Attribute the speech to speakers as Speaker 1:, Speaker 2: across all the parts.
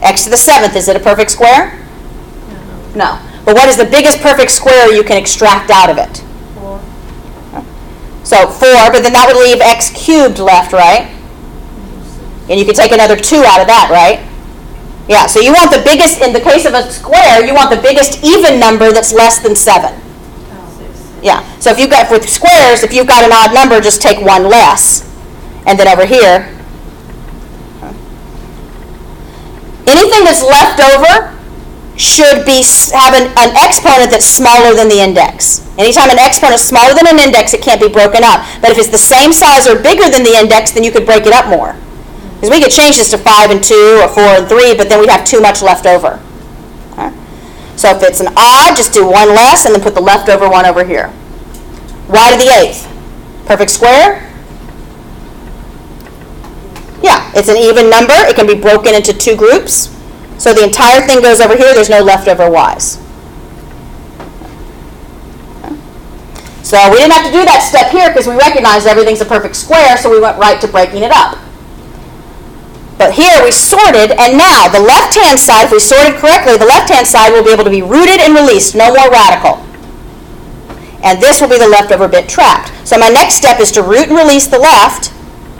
Speaker 1: X to the 7th, is it a perfect square? No. But what is the biggest perfect square you can extract out of it?
Speaker 2: 4.
Speaker 1: So 4, but then that would leave x cubed left, right? And you could take another 2 out of that, right? Yeah, so you want the biggest, in the case of a square, you want the biggest even number that's less than 7. Yeah, so if you've got, with squares, if you've got an odd number, just take 1 less. And then over here, anything that's left over should have an exponent that's smaller than the index. Anytime an exponent is smaller than an index, it can't be broken up. But if it's the same size or bigger than the index, then you could break it up more. Because we could change this to 5 and 2 or 4 and 3, but then we'd have too much left over. Okay? So if it's an odd, just do 1 less and then put the leftover 1 over here. Y to the 8th. Perfect square? Yeah, it's an even number. It can be broken into 2 groups. So the entire thing goes over here. There's no leftover y's. Okay. So we didn't have to do that step here because we recognized everything's a perfect square, so we went right to breaking it up. But here we sorted, and now the left-hand side, if we sorted correctly, the left-hand side will be able to be rooted and released, no more radical. And this will be the leftover bit trapped. So my next step is to root and release the left,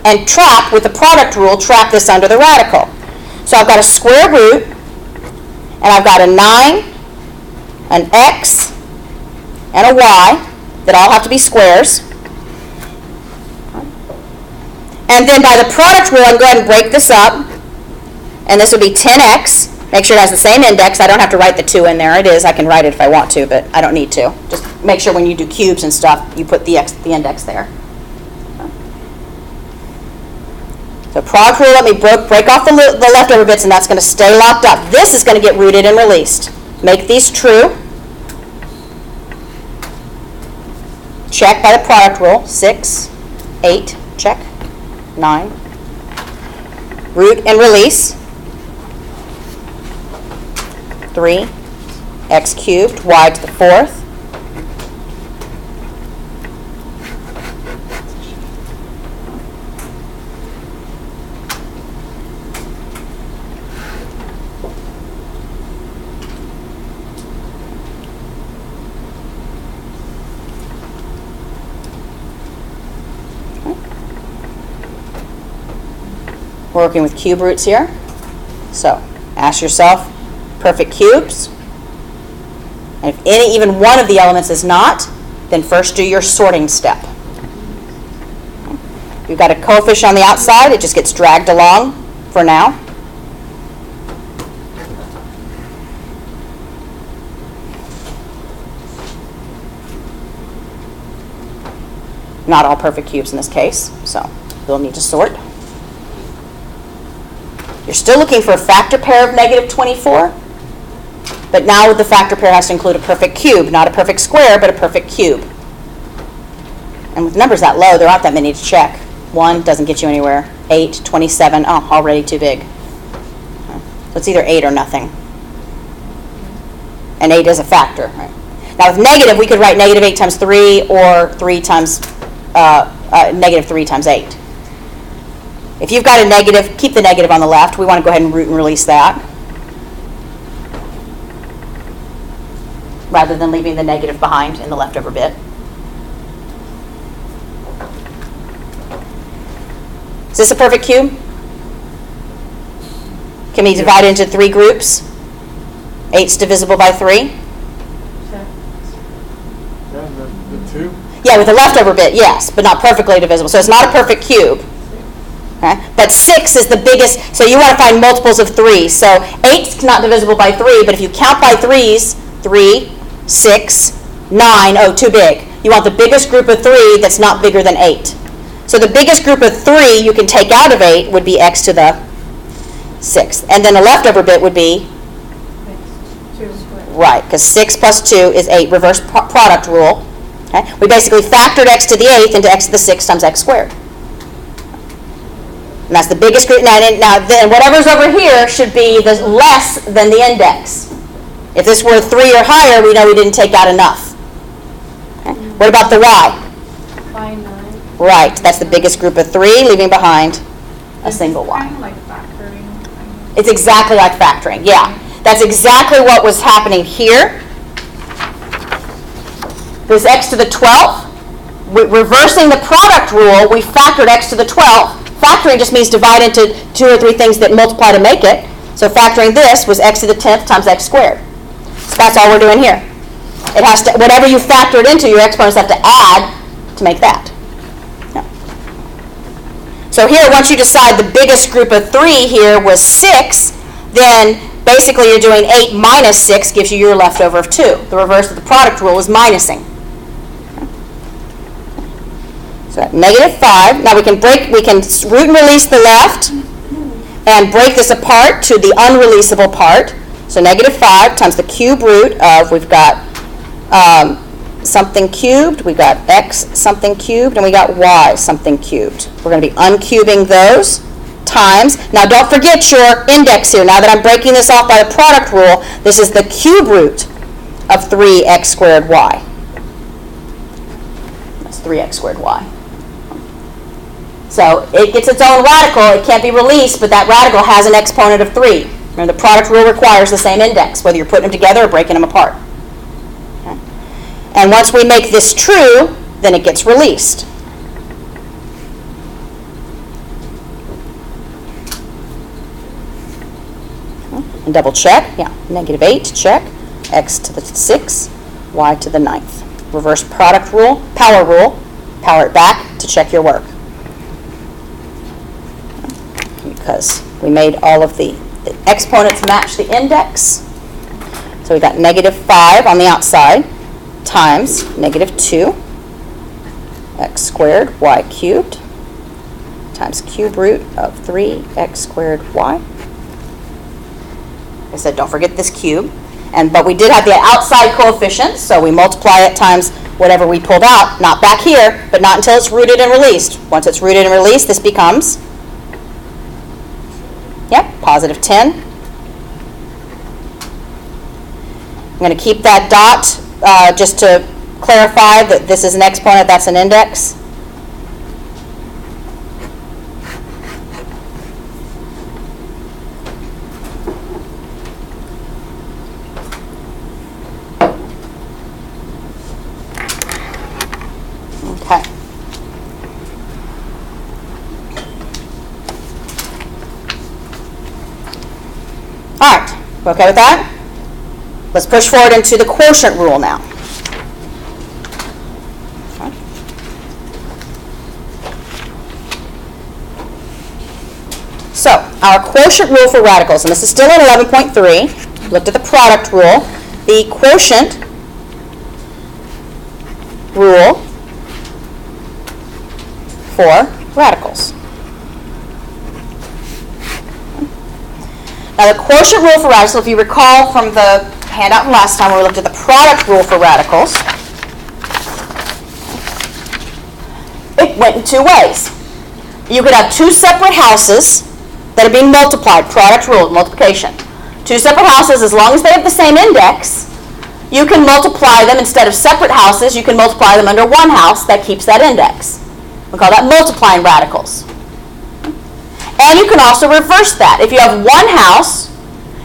Speaker 1: and trap, with the product rule, trap this under the radical. So I've got a square root, and I've got a 9, an x, and a y that all have to be squares. And then by the product rule, I can go ahead and break this up. And this would be 10x. Make sure it has the same index. I don't have to write the 2 in there. It is. I can write it if I want to, but I don't need to. Just make sure when you do cubes and stuff, you put the index there. So product rule, let me break off the leftover bits, and that's going to stay locked up. This is going to get rooted and released. Make these true. Check by the product rule. 6, 8, check. 9. Root and release. 3. X cubed, y to the 4th. We're working with cube roots here. So ask yourself, perfect cubes. And if even one of the elements is not, then first do your sorting step. You've got a coefficient on the outside. It just gets dragged along for now. Not all perfect cubes in this case, so we'll need to sort. You're still looking for a factor pair of negative 24, but now the factor pair has to include a perfect cube, not a perfect square, but a perfect cube. And with numbers that low, there aren't that many to check. 1 doesn't get you anywhere. 8, 27, oh, already too big. So it's either 8 or nothing. And 8 is a factor. Right? Now with negative, we could write negative 8 times 3 or 3 times, negative 3 times 8. If you've got a negative, keep the negative on the left. We want to go ahead and root and release that, rather than leaving the negative behind in the leftover bit. Is this a perfect cube? Can we divide it into 3 groups? 8's divisible by 3.
Speaker 2: Yeah,
Speaker 3: the 2?
Speaker 1: Yeah, with the leftover bit, yes, but not perfectly divisible. So it's not a perfect cube. Okay? But 6 is the biggest, so you want to find multiples of 3. So 8's not divisible by 3, but if you count by 3's, 3, 6, 9, oh, too big. You want the biggest group of 3 that's not bigger than 8. So the biggest group of 3 you can take out of 8 would be x to the 6th. And then the leftover bit would be?
Speaker 2: 2 squared.
Speaker 1: Right, because 6 plus 2 is 8, reverse product rule. Okay? We basically factored x to the 8th into x to the 6th times x squared. And that's the biggest group. Now then whatever's over here should be less than the index. If this were 3 or higher, we know we didn't take out enough. Okay? What about the y?
Speaker 2: By 9.
Speaker 1: Right, that's the biggest group of 3, leaving behind a single y.
Speaker 2: Kind of like factoring.
Speaker 1: It's exactly like factoring, yeah. That's exactly what was happening here. This x to the 12th, reversing the product rule, we factored x to the 12th. Factoring just means divide into 2 or 3 things that multiply to make it. So factoring this was x to the 10th times x squared. So that's all we're doing here. It has to, whatever you factored into, your exponents have to add to make that. Yeah. So here, once you decide the biggest group of 3 here was 6, then basically you're doing 8 minus 6 gives you your leftover of 2. The reverse of the product rule is minusing. So negative 5. Now we can root and release the left and break this apart to the unreleasable part. So negative 5 times the cube root of, we've got something cubed, we've got x something cubed, and we got y something cubed. We're going to be uncubing those times. Now don't forget your index here. Now that I'm breaking this off by the product rule, this is the cube root of 3x squared y. That's 3x squared y. So it gets its own radical. It can't be released, but that radical has an exponent of 3. Remember, the product rule requires the same index, whether you're putting them together or breaking them apart. Okay. And once we make this true, then it gets released. And double check. Yeah, negative 8, check. X to the 6, y to the 9th. Reverse product rule, power it back to check your work. Because we made all of the exponents match the index. So we got negative 5 on the outside times negative 2 x squared y cubed times cube root of 3x squared y. Like I said, don't forget this cube. But we did have the outside coefficient, so we multiply it times whatever we pulled out, not back here, but not until it's rooted and released. Once it's rooted and released, this becomes positive 10. I'm going to keep that dot just to clarify that this is an exponent, that's an index. Okay. All right, we're okay with that? Let's push forward into the quotient rule now. Okay. So, our quotient rule for radicals, and this is still in 11.3, looked at the product rule. The quotient rule for radicals. Now the quotient rule for radicals, if you recall from the handout from last time where we looked at the product rule for radicals, it went in 2 ways. You could have 2 separate houses that are being multiplied, product rule, multiplication. 2 separate houses, as long as they have the same index, you can multiply them instead of separate houses, you can multiply them under one house that keeps that index. We call that multiplying radicals. And you can also reverse that. If you have one house,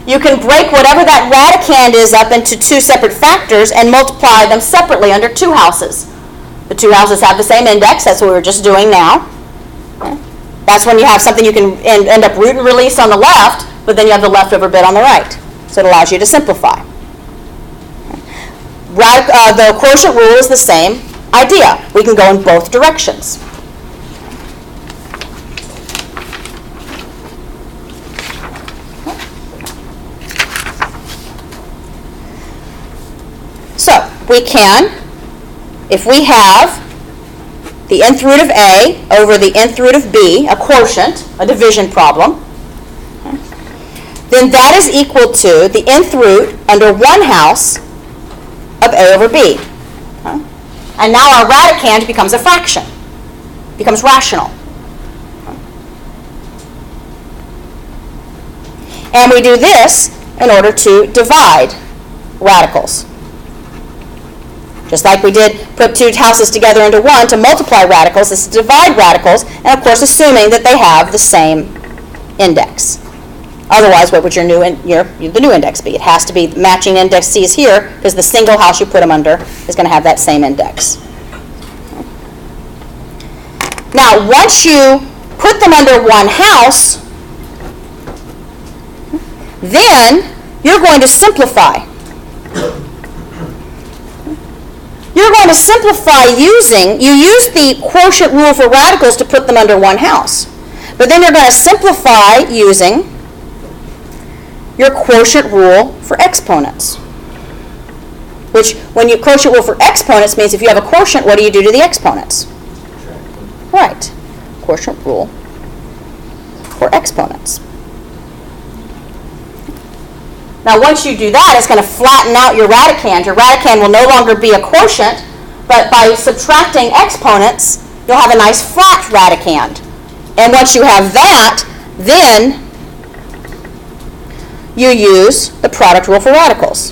Speaker 1: you can break whatever that radicand is up into 2 separate factors and multiply them separately under 2 houses. The 2 houses have the same index, that's what we were just doing now. Okay. That's when you have something you can end up root and release on the left, but then you have the leftover bit on the right. So it allows you to simplify. The quotient rule is the same idea. We can go in both directions. So we can, if we have the nth root of A over the nth root of B, a quotient, a division problem, then that is equal to the nth root under one house of A over B. And now our radicand becomes a fraction, becomes rational. And we do this in order to divide radicals. Just like we did put 2 houses together into one to multiply radicals, this is to divide radicals, and of course assuming that they have the same index. Otherwise, what would the new index be? It has to be matching index C is here because the single house you put them under is going to have that same index. Now, once you put them under one house, then you're going to simplify. You're going to simplify you use the quotient rule for radicals to put them under one house. But then you're going to simplify using your quotient rule for exponents. Which, when you quotient rule for exponents means if you have a quotient, what do you do to the exponents? Right. Quotient rule for exponents. Now, once you do that, it's going to flatten out your radicand. Your radicand will no longer be a quotient, but by subtracting exponents, you'll have a nice flat radicand. And once you have that, then you use the product rule for radicals.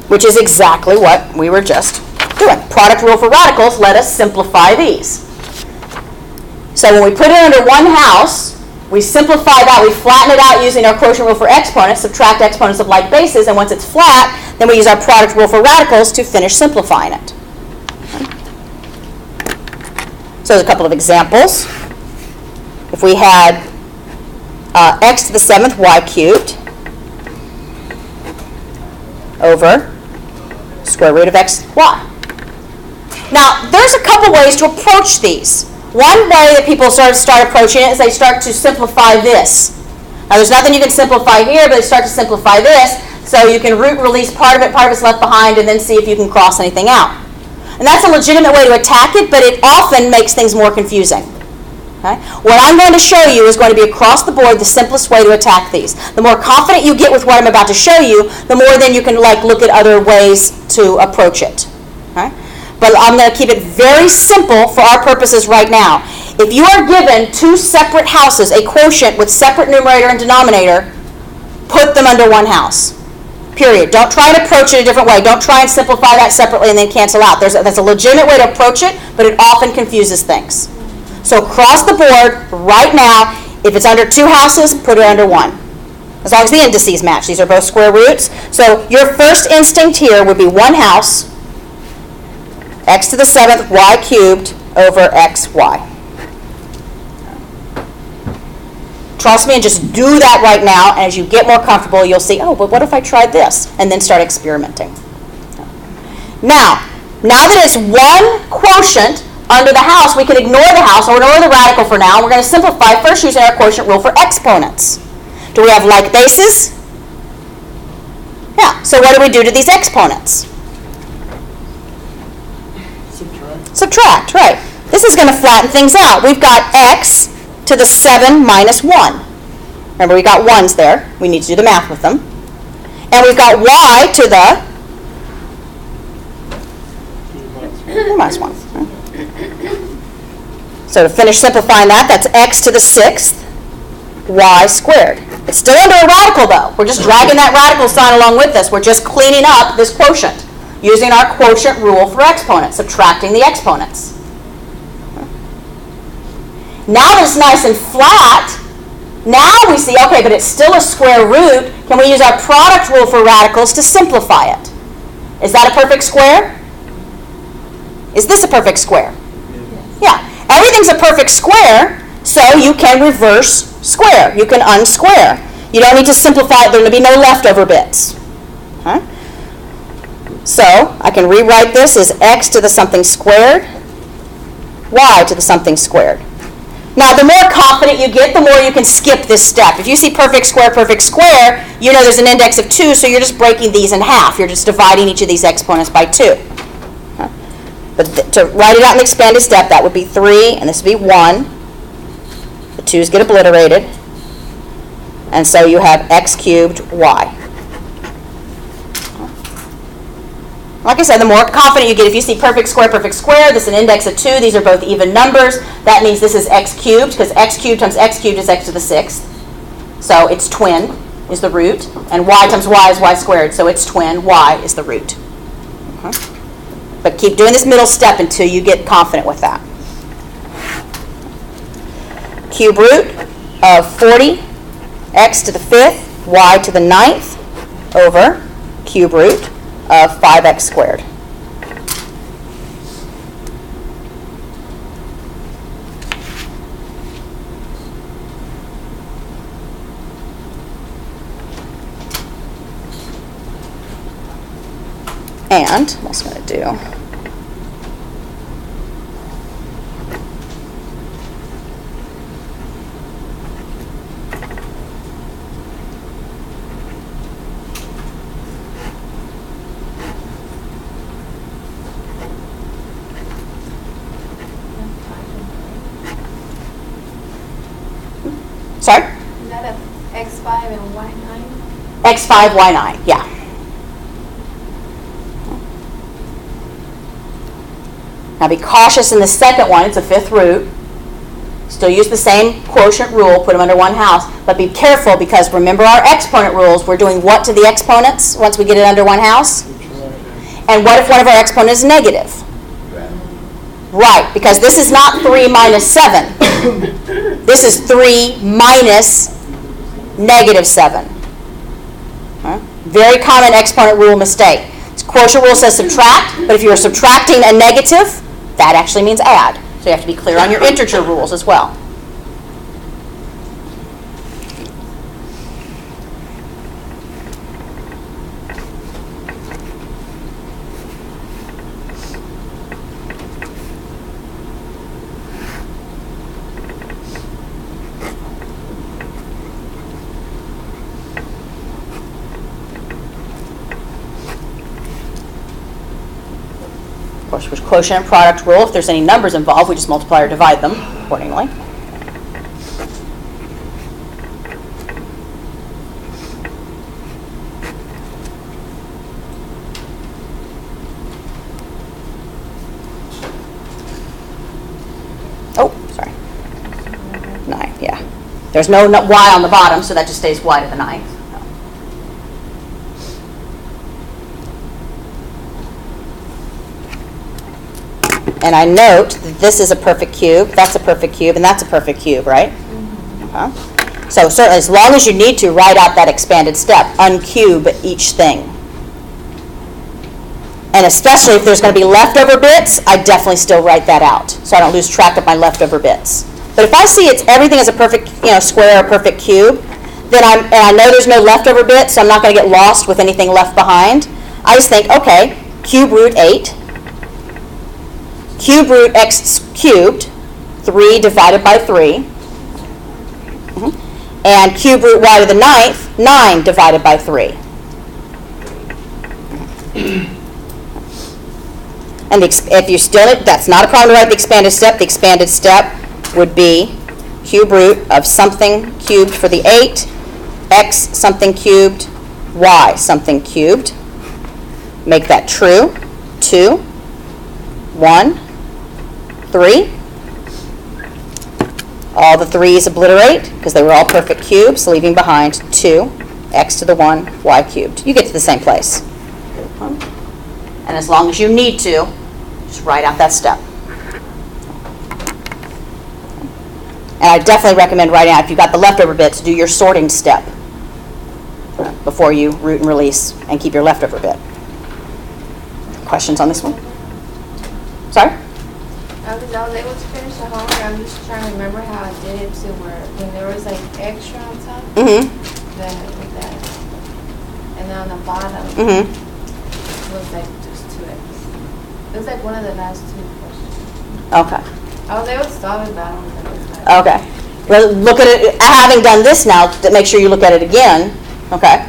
Speaker 1: Which is exactly what we were just doing. Product rule for radicals let us simplify these. So when we put it under one house, we simplify that, we flatten it out using our quotient rule for exponents, subtract exponents of like bases, and once it's flat, then we use our product rule for radicals to finish simplifying it. So there's a couple of examples. If we had x to the 7th y cubed over square root of xy. Now, there's a couple ways to approach these. One way that people start approaching it is they start to simplify this. Now, there's nothing you can simplify here, but they start to simplify this, so you can root release part of it's left behind, and then see if you can cross anything out. And that's a legitimate way to attack it, but it often makes things more confusing. Okay? What I'm going to show you is going to be across the board the simplest way to attack these. The more confident you get with what I'm about to show you, the more then you can look at other ways to approach it. Okay? But I'm going to keep it very simple for our purposes right now. If you are given two separate houses, a quotient with separate numerator and denominator, put them under one house. Period. Don't try to approach it a different way. Don't try and simplify that separately and then cancel out. That's a legitimate way to approach it, but it often confuses things. So across the board, right now, if it's under two houses, put it under one. As long as the indices match. These are both square roots. So your first instinct here would be one house, x to the 7th y cubed over xy. Trust me and just do that right now, and as you get more comfortable, you'll see, oh, but what if I tried this? And then start experimenting. Now that it's one quotient under the house, we can ignore the house, or ignore the radical for now. We're going to simplify first using our quotient rule for exponents. Do we have like bases? Yeah, so what do we do to these exponents? Subtract, right. This is going to flatten things out. We've got x to the 7 minus 1. Remember, we got 1s there. We need to do the math with them. And we've got y to the minus 1. So to finish simplifying that, that's x to the 6th y squared. It's still under a radical, though. We're just dragging that radical sign along with us. We're just cleaning up this quotient using our quotient rule for exponents, subtracting the exponents. Now that it's nice and flat, now we see, okay, but it's still a square root. Can we use our product rule for radicals to simplify it? Is that a perfect square? Is this a perfect square? Yeah. Everything's a perfect square, so you can reverse square. You can unsquare. You don't need to simplify it. There will be no leftover bits. Okay? So I can rewrite this as x to the something squared, y to the something squared. Now, the more confident you get, the more you can skip this step. If you see perfect square, you know there's an index of 2, so you're just breaking these in half. You're just dividing each of these exponents by 2. Okay? But to write it out in the expanded step, that would be 3, and this would be 1. The 2's get obliterated. And so you have x cubed y. Like I said, the more confident you get, if you see perfect square, this is an index of 2. These are both even numbers. That means this is x cubed, because x cubed times x cubed is x to the 6th. So its twin is the root. And y times y is y squared, so its twin, y, is the root. Okay. But keep doing this middle step until you get confident with that. cube root of 40 x to the 5th, y to the 9th, over cube root of 5x squared. And I'm also going to do sorry?
Speaker 2: Is that a x5 and y9?
Speaker 1: x5, y9, yeah. Now be cautious in the second one, it's a 5th root. Still use the same quotient rule, put them under one house, but be careful because remember our exponent rules, we're doing what to the exponents once we get it under one house? And what if one of our exponents is negative? Right, because this is not 3 minus 7. This is 3 minus negative 7. Very common exponent rule mistake. Quotient rule says subtract, but if you're subtracting a negative, that actually means add. So you have to be clear on your integer rules as well. Of course, with quotient and product rule, if there's any numbers involved, we just multiply or divide them accordingly. Oh, sorry. 9, yeah. There's no y on the bottom, so that just stays y to the 9th. And I note that this is a perfect cube, that's a perfect cube, and that's a perfect cube, right? Mm-hmm. So certainly, as long as you need to, write out that expanded step. Uncube each thing. And especially if there's going to be leftover bits, I definitely still write that out, so I don't lose track of my leftover bits. But if I see it's everything is a perfect, square or perfect cube, then I know there's no leftover bits, so I'm not going to get lost with anything left behind. I just think, okay, cube root 8. Cube root x cubed, 3 divided by 3. Mm-hmm. And cube root y to the 9th, 9 divided by 3. And if you still, that's not a problem to write the expanded step. The expanded step would be cube root of something cubed for the 8, x something cubed, y something cubed. Make that true. 2, 1, 3. All the 3's obliterate because they were all perfect cubes, leaving behind 2, x to the 1, y cubed. You get to the same place. And as long as you need to, just write out that step. And I definitely recommend writing out, if you've got the leftover bits, do your sorting step before you root and release and keep your leftover bit. Questions on this one? Sorry?
Speaker 2: I was able to finish the homework. I'm just trying to remember how I did it to where when there was like extra on top,
Speaker 1: Mm-hmm.
Speaker 2: then with that, and then on the bottom,
Speaker 1: Mm-hmm.
Speaker 2: it was like just 2x. It was like one of the last 2 questions.
Speaker 1: Okay.
Speaker 2: I was able to solve it, but I don't remember.
Speaker 1: Okay. Well, look at it. Having done this now, make sure you look at it again. Okay.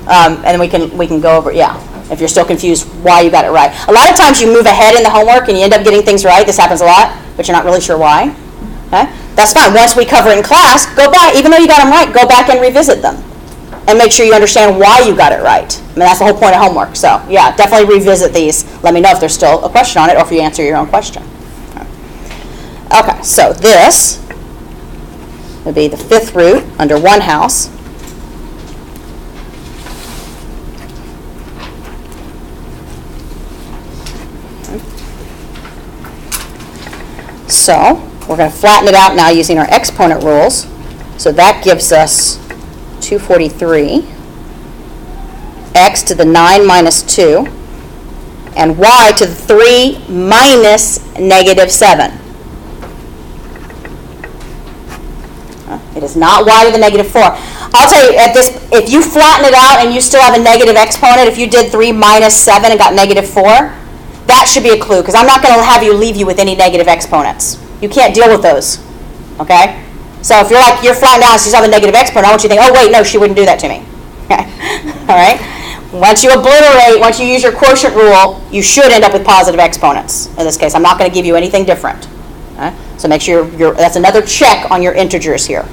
Speaker 1: And then we can go over. Yeah. If you're still confused why you got it right. A lot of times you move ahead in the homework and you end up getting things right. This happens a lot, but you're not really sure why. Okay? That's fine. Once we cover it in class, go back. Even though you got them right, go back and revisit them. And make sure you understand why you got it right. I mean, that's the whole point of homework. So, yeah, definitely revisit these. Let me know if there's still a question on it or if you answer your own question. Okay, so this would be the 5th root under one house. So, We're going to flatten it out now using our exponent rules. So that gives us 243, x to the 9 minus 2, and y to the 3 minus negative 7. It is not y to the negative 4. I'll tell you, if you flatten it out and you still have a negative exponent, if you did 3 minus 7 and got negative 4, that should be a clue, because I'm not going to have you leave you with any negative exponents. You can't deal with those, okay? So if you're flattened out and you still have a negative exponent, I want you to think, oh wait, no, she wouldn't do that to me. Okay? All right? Once you obliterate, once you use your quotient rule, you should end up with positive exponents. In this case, I'm not going to give you anything different. Okay? So make sure that's another check on your integers here.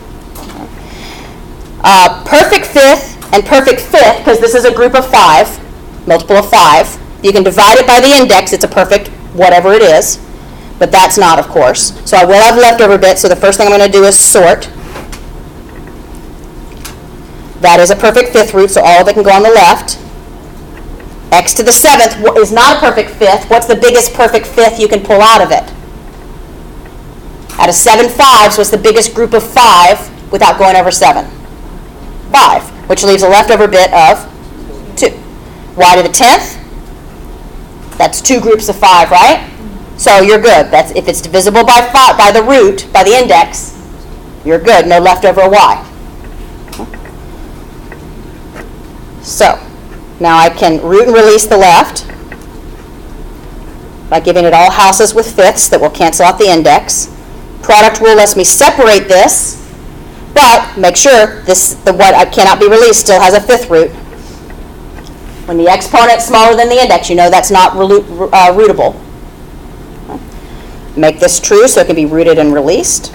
Speaker 1: Perfect fifth and perfect fifth, because this is a group of 5, multiple of 5. You can divide it by the index. It's a perfect whatever it is, but that's not, of course. So I will have leftover bits, so the first thing I'm going to do is sort. That is a perfect fifth root, so all of it can go on the left. X to the 7th is not a perfect fifth. What's the biggest perfect fifth you can pull out of it? Out of 7 5s, what's the biggest group of 5 without going over 7? 5, which leaves a leftover bit of 2. Y to the 10th, that's 2 groups of 5, right? So you're good. That's if it's divisible by 5, by the root, by the index, you're good. No leftover y. So now I can root and release the left by giving it all houses with fifths that will cancel out the index. Product rule lets me separate this, but make sure the what cannot be released still has a fifth root. When the exponent is smaller than the index, you know that's not rootable. Make this true so it can be rooted and released.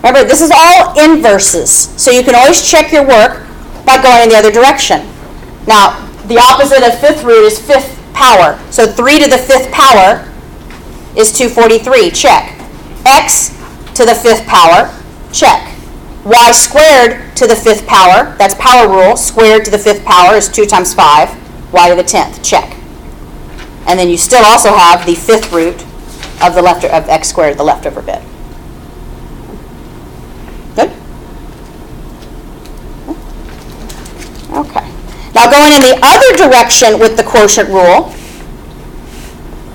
Speaker 1: Remember, this is all inverses, so you can always check your work by going in the other direction. Now, the opposite of fifth root is fifth power. So 3 to the 5th power is 243, check. X to the 5th power, check. Y squared to the 5th power, that's power rule, squared to the 5th power is 2 times 5, y to the 10th, check. And then you still also have the 5th root of of x squared, the leftover bit. Good? Okay. Now going in the other direction with the quotient rule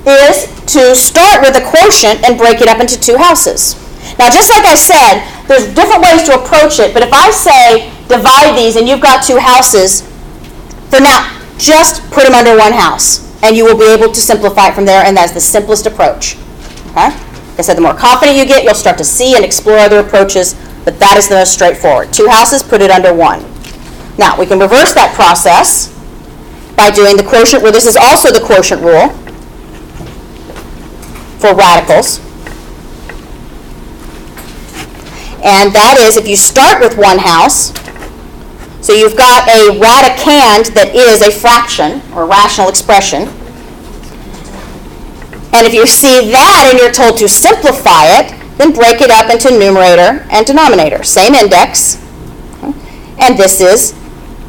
Speaker 1: is to start with a quotient and break it up into 2 houses. Now just like I said, there's different ways to approach it, but if I say divide these and you've got 2 houses, for now, just put them under 1 house and you will be able to simplify it from there, and that's the simplest approach. Okay? Like I said, the more confident you get, you'll start to see and explore other approaches, but that is the most straightforward. 2 houses, put it under 1. Now, we can reverse that process by doing the quotient rule. This is also the quotient rule for radicals. And that is, if you start with 1 house, so you've got a radicand that is a fraction, or rational expression. And if you see that and you're told to simplify it, then break it up into numerator and denominator. Same index. And this is,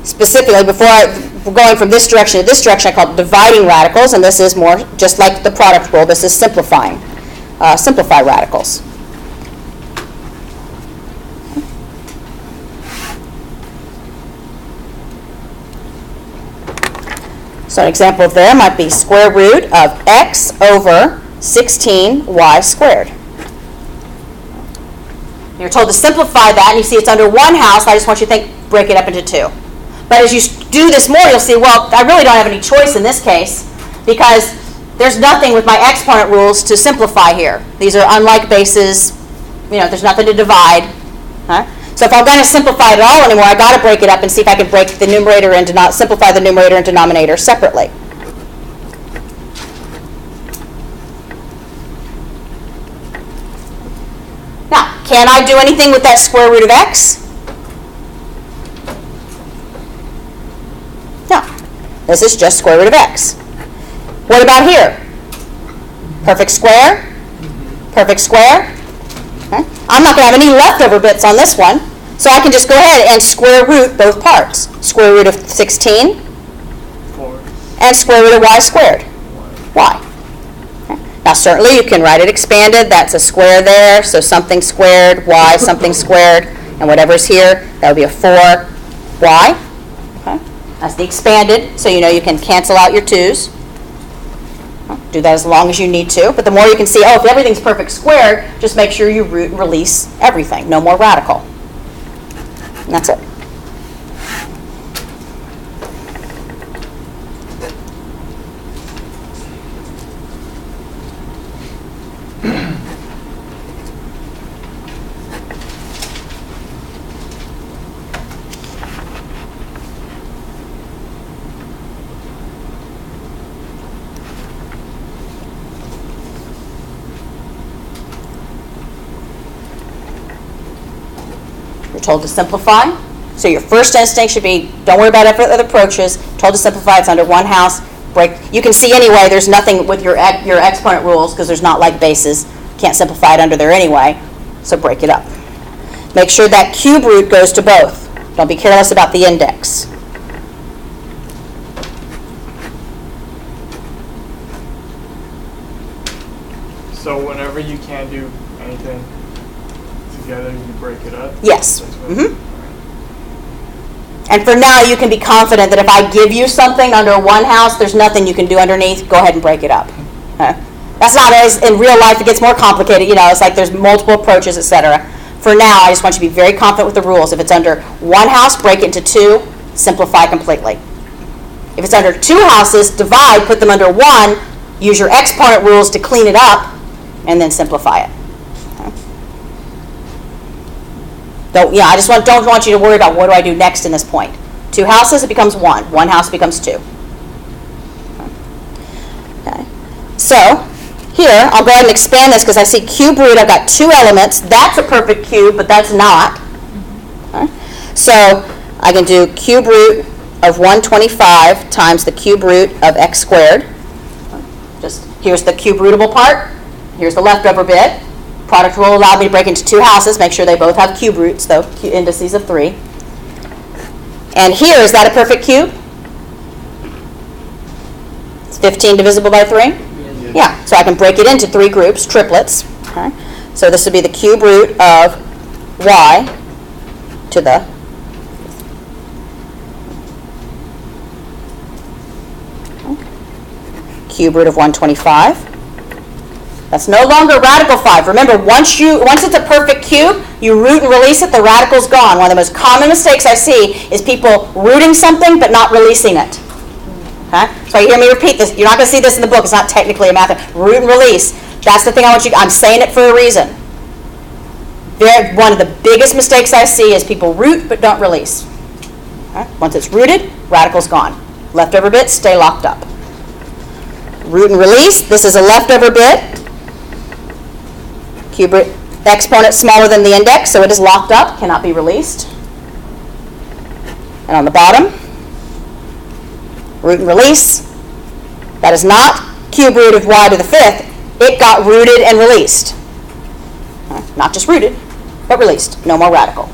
Speaker 1: specifically, going from this direction to this direction, I call it dividing radicals, and this is more just like the product rule. This is simplifying. Simplify radicals. So an example of there might be square root of x over 16y squared. You're told to simplify that, and you see it's under 1 house. I just want you to break it up into 2. But as you do this more, you'll see, well, I really don't have any choice in this case because there's nothing with my exponent rules to simplify here. These are unlike bases. There's nothing to divide. Huh? So if I'm going to simplify it all anymore, I got to break it up and see if I can break the numerator and simplify the numerator and denominator separately. Now, Can I do anything with that square root of x? No. This is just square root of x. What about here? Perfect square? Perfect square? Okay. I'm not going to have any leftover bits on this one, so I can just go ahead and square root both parts. Square root of 16
Speaker 3: 4.
Speaker 1: and square root of y squared. Y. Okay. Now certainly you can write it expanded. That's a square there, so something squared, y, something squared, and whatever's here, that would be a 4y. Okay. That's the expanded, so you know you can cancel out your 2's. Do that as long as you need to, but the more you can see, oh, if everything's perfect squared, just make sure you root and release everything. No more radical. And that's it. You're told to simplify. So your first instinct should be, don't worry about other approaches. Told to simplify, it's under one house. Break. You can see anyway, there's nothing with your exponent rules because there's not like bases. Can't simplify it under there anyway. So break it up. Make sure that cube root goes to both. Don't be careless about the index.
Speaker 3: So whenever you can't do anything together, you break it up?
Speaker 1: Yes.
Speaker 3: That's what-
Speaker 1: Mm-hmm. And for now, you can be confident that if I give you something under one house, there's nothing you can do underneath. Go ahead and break it up. Okay? That's not as in real life. It gets more complicated. You know, it's like there's multiple approaches, etc. For now, I just want you to be very confident with the rules. If it's under one house, break it into two. Simplify completely. If it's under two houses, divide. Put them under one. Use your exponent rules to clean it up, and then simplify it. I just don't want you to worry about what do I do next in this point. Two houses, it becomes one. One house becomes two. Okay. So here, I'll go ahead and expand this because I see cube root. I've got two elements. That's a perfect cube, but that's not. Okay. So I can do cube root of 125 times the cube root of x squared. Just here's the cube rootable part. Here's the leftover bit. Product rule allowed me to break into two houses. Make sure they both have cube roots, though, indices of 3. And here, is that a perfect cube? It's 15 divisible by 3?
Speaker 3: Yes.
Speaker 1: Yeah, so I can break it into 3 groups, triplets. Okay. So this would be the cube root of y to the cube root of 125. That's no longer radical 5. Remember, once it's a perfect cube, you root and release it, the radical's gone. One of the most common mistakes I see is people rooting something but not releasing it. Okay? So you hear me repeat this. You're not going to see this in the book. It's not technically a math. Root and release. That's the thing I'm saying it for a reason. One of the biggest mistakes I see is people root but don't release. Okay? Once it's rooted, radical's gone. Leftover bits stay locked up. Root and release. This is a leftover bit. Cube root, the exponent smaller than the index, so it is locked up, cannot be released. And on the bottom, root and release. That is not cube root of y to the 5th. It got rooted and released. Not just rooted, but released. No more radical.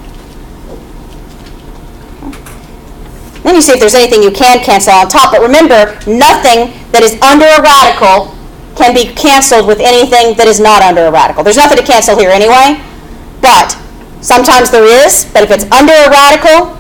Speaker 1: Then you see if there's anything you can cancel on top. But remember, nothing that is under a radical can be canceled with anything that is not under a radical. There's nothing to cancel here anyway, but sometimes there is. But if it's under a radical,